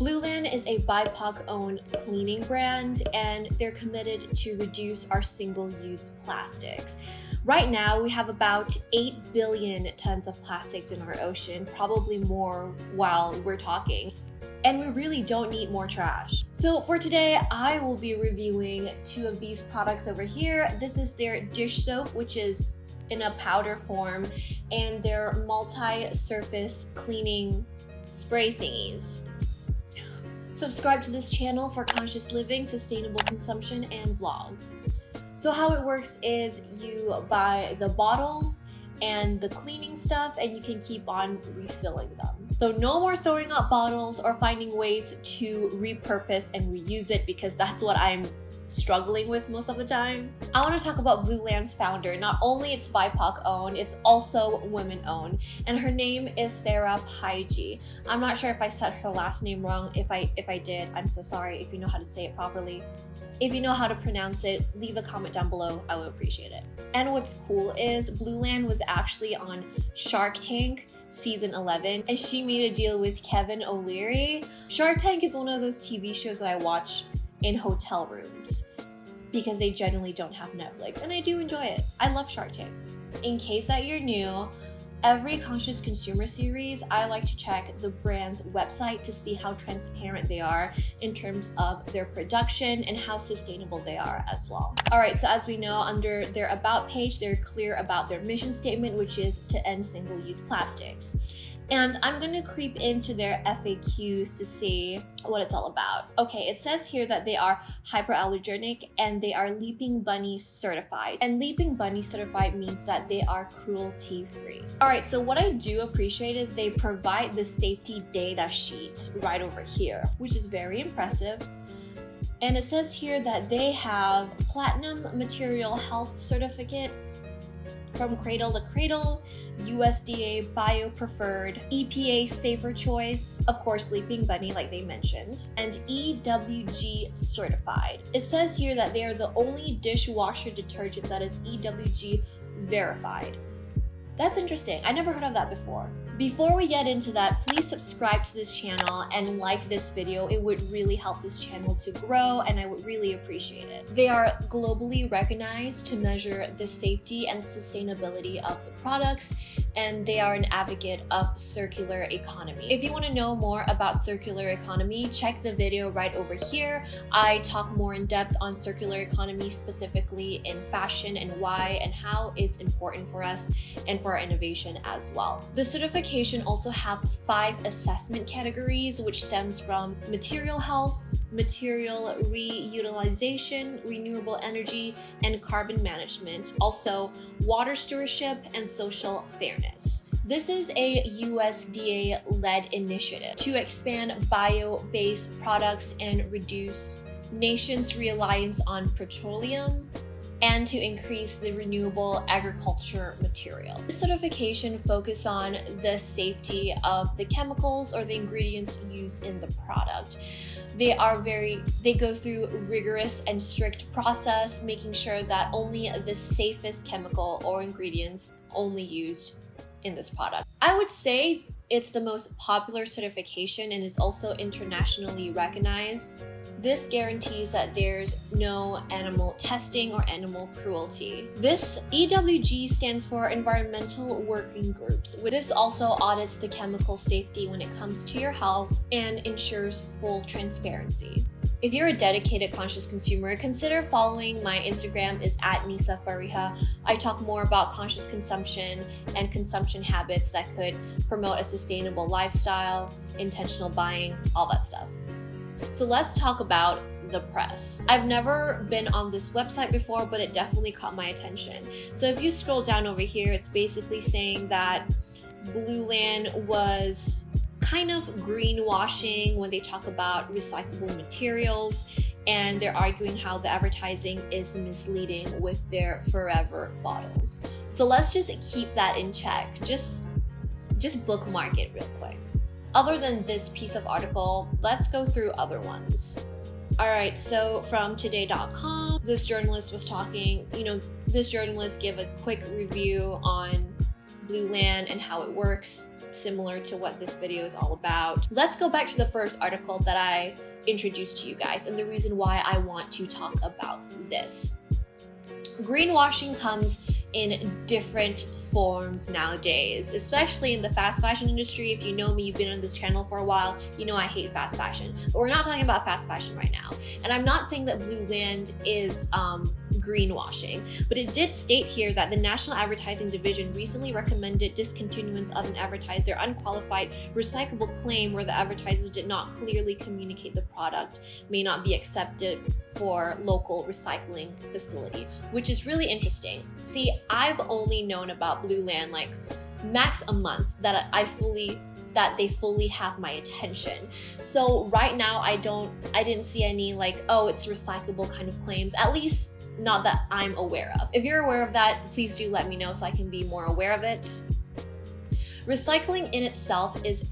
Blueland is a BIPOC-owned cleaning brand, and they're committed to reduce our single-use plastics. Right now, we have about 8 billion tons of plastics in our ocean, probably more while we're talking. And we really don't need more trash. So for today, I will be reviewing 2 of these products over here. This is their dish soap, which is in a powder form, and their multi-surface cleaning spray thingies. Subscribe to this channel for conscious living, sustainable consumption, and vlogs. So how it works is you buy the bottles and the cleaning stuff, and you can keep on refilling them. So no more throwing out bottles or finding ways to repurpose and reuse it, because that's what I'm struggling with most of the time. I want to talk about Blueland's founder. Not only it's BIPOC owned, it's also women owned, and her name is Sarah Paiji. I'm not sure if I said her last name wrong. If I did, I'm so sorry. If you know how to say it properly, if you know how to pronounce it, leave a comment down below. I would appreciate it. And what's cool is Blueland was actually on Shark Tank season 11, and she made a deal with Kevin O'Leary. Shark Tank is one of those TV shows that I watch in hotel rooms because they generally don't have Netflix, and I do enjoy it. I love Shark Tank. In case that you're new, every Conscious Consumer series, I like to check the brand's website to see how transparent they are in terms of their production and how sustainable they are as well. All right, so as we know, under their About page, they're clear about their mission statement, which is to end single-use plastics. And I'm gonna creep into their FAQs to see what it's all about. Okay, it says here that they are hyperallergenic and they are Leaping Bunny certified. And Leaping Bunny certified means that they are cruelty-free. All right, so what I do appreciate is they provide the safety data sheet right over here, which is very impressive. And it says here that they have Platinum Material Health Certificate from Cradle to Cradle, USDA Bio Preferred, EPA Safer Choice, of course Leaping Bunny like they mentioned, and EWG certified. It says here that they are the only dishwasher detergent that is EWG verified. That's interesting. I never heard of that before. Before we get into that, please subscribe to this channel and like this video. It would really help this channel to grow, and I would really appreciate it. They are globally recognized to measure the safety and sustainability of the products, and they are an advocate of circular economy. If you want to know more about circular economy, check the video right over here. I talk more in depth on circular economy, specifically in fashion and why and how it's important for us and for our innovation as well. The certification also have 5 assessment categories, which stems from material health, material reutilization, renewable energy, and carbon management, also water stewardship and social fairness. This is a USDA-led initiative to expand bio-based products and reduce nations' reliance on petroleum, and to increase the renewable agriculture material. This certification focuses on the safety of the chemicals or the ingredients used in the product. They go through rigorous and strict process, making sure that only the safest chemical or ingredients only used in this product. I would say it's the most popular certification and is also internationally recognized. This guarantees that there's no animal testing or animal cruelty. This EWG stands for Environmental Working Groups. This also audits the chemical safety when it comes to your health and ensures full transparency. If you're a dedicated conscious consumer, consider following my Instagram is @NisaFariha. I talk more about conscious consumption and consumption habits that could promote a sustainable lifestyle, intentional buying, all that stuff. So let's talk about the press. I've never been on this website before, but it definitely caught my attention. So if you scroll down over here, it's basically saying that Blueland was kind of greenwashing when they talk about recyclable materials, and they're arguing how the advertising is misleading with their forever bottles. So let's just keep that in check. Just bookmark it real quick. Other than this piece of article, let's go through other ones. All right, so from today.com, this journalist was talking, this journalist gave a quick review on Blueland and how it works. similar to what this video is all about. Let's go back to the first article that I introduced to you guys and the reason why I want to talk about this. Greenwashing comes in different forms nowadays, especially in the fast fashion industry. If you know me, you've been on this channel for a while, you know I hate fast fashion. But we're not talking about fast fashion right now. And I'm not saying that Blueland is greenwashing, but it did state here that the National Advertising Division recently recommended discontinuance of an advertiser unqualified recyclable claim where the advertisers did not clearly communicate the product may not be accepted for local recycling facility, which is really interesting. See, I've only known about Blueland like max a month that they fully have my attention. So right now I didn't see any like, oh, it's recyclable kind of claims, at least not that I'm aware of. If you're aware of that, please do let me know so I can be more aware of it. Recycling in itself is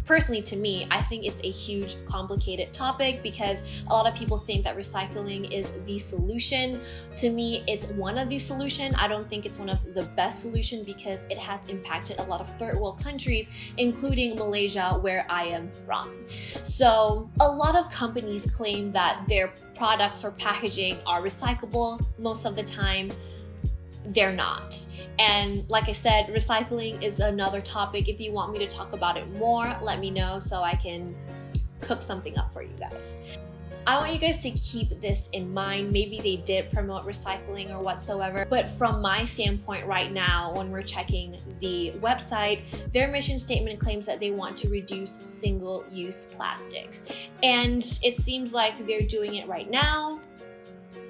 personally to me, I think it's a huge complicated topic because a lot of people think that recycling is the solution. To me, it's one of the solutions. I don't think it's one of the best solutions because it has impacted a lot of third world countries, including Malaysia, where I am from. So a lot of companies claim that their products or packaging are recyclable. Most of the time, they're not. And like I said, recycling is another topic. If you want me to talk about it more, let me know so I can cook something up for you guys. I want you guys to keep this in mind. Maybe they did promote recycling or whatsoever, but from my standpoint right now, when we're checking the website, their mission statement claims that they want to reduce single-use plastics. And it seems like they're doing it right now.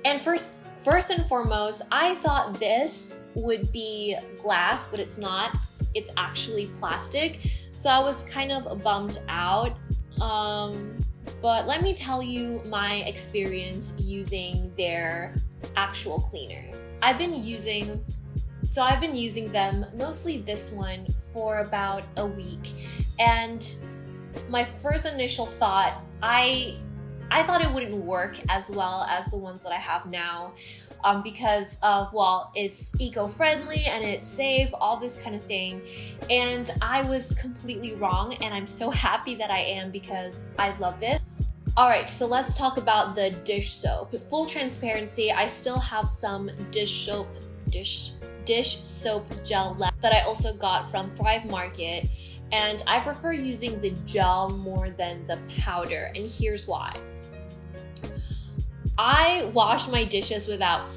And First and foremost, I thought this would be glass, but it's not. It's actually plastic. So I was kind of bummed out. But let me tell you my experience using their actual cleaner. I've been using them, mostly this one, for about a week. And my first initial thought, I thought it wouldn't work as well as the ones that I have now because of, well, it's eco-friendly and it's safe, all this kind of thing. And I was completely wrong, and I'm so happy that I am because I love this. All right, so let's talk about the dish soap. Full transparency, I still have some dish soap gel left that I also got from Thrive Market. And I prefer using the gel more than the powder, and here's why. I wash my dishes without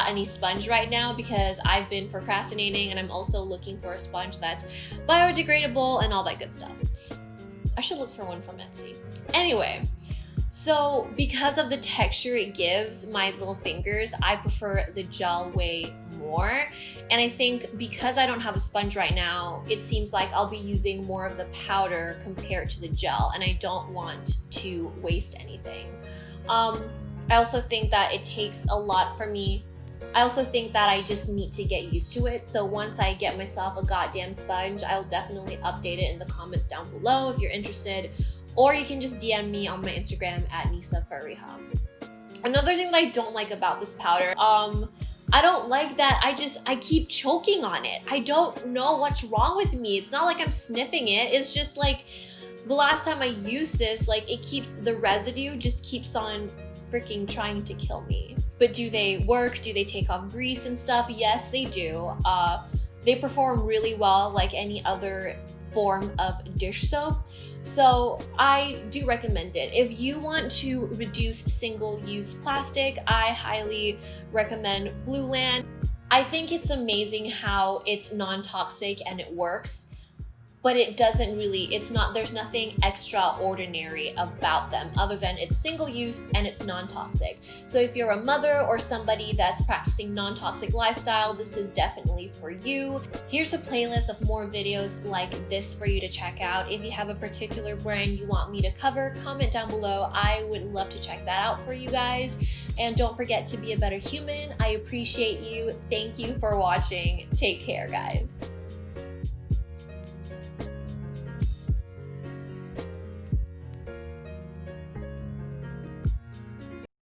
any sponge right now because I've been procrastinating, and I'm also looking for a sponge that's biodegradable and all that good stuff. I should look for one from Etsy. Anyway, so because of the texture it gives my little fingers, I prefer the gel way more. And I think because I don't have a sponge right now, it seems like I'll be using more of the powder compared to the gel, and I don't want to waste anything. I also think that it takes a lot for me. I also think that I just need to get used to it. So once I get myself a goddamn sponge, I'll definitely update it in the comments down below if you're interested. Or you can just DM me on my Instagram at NisaFariha. Another thing that I don't like about this powder, I don't like that I keep choking on it. I don't know what's wrong with me. It's not like I'm sniffing it. It's just like the last time I used this, like the residue just keeps on freaking trying to kill me. But do they work? Do they take off grease and stuff? Yes, they do. They perform really well like any other form of dish soap. So I do recommend it. If you want to reduce single-use plastic, I highly recommend Blueland. I think it's amazing how it's non-toxic and it works, but there's nothing extraordinary about them other than it's single use and it's non-toxic. So if you're a mother or somebody that's practicing non-toxic lifestyle, this is definitely for you. Here's a playlist of more videos like this for you to check out. If you have a particular brand you want me to cover, comment down below. I would love to check that out for you guys. And don't forget to be a better human. I appreciate you. Thank you for watching. Take care, guys.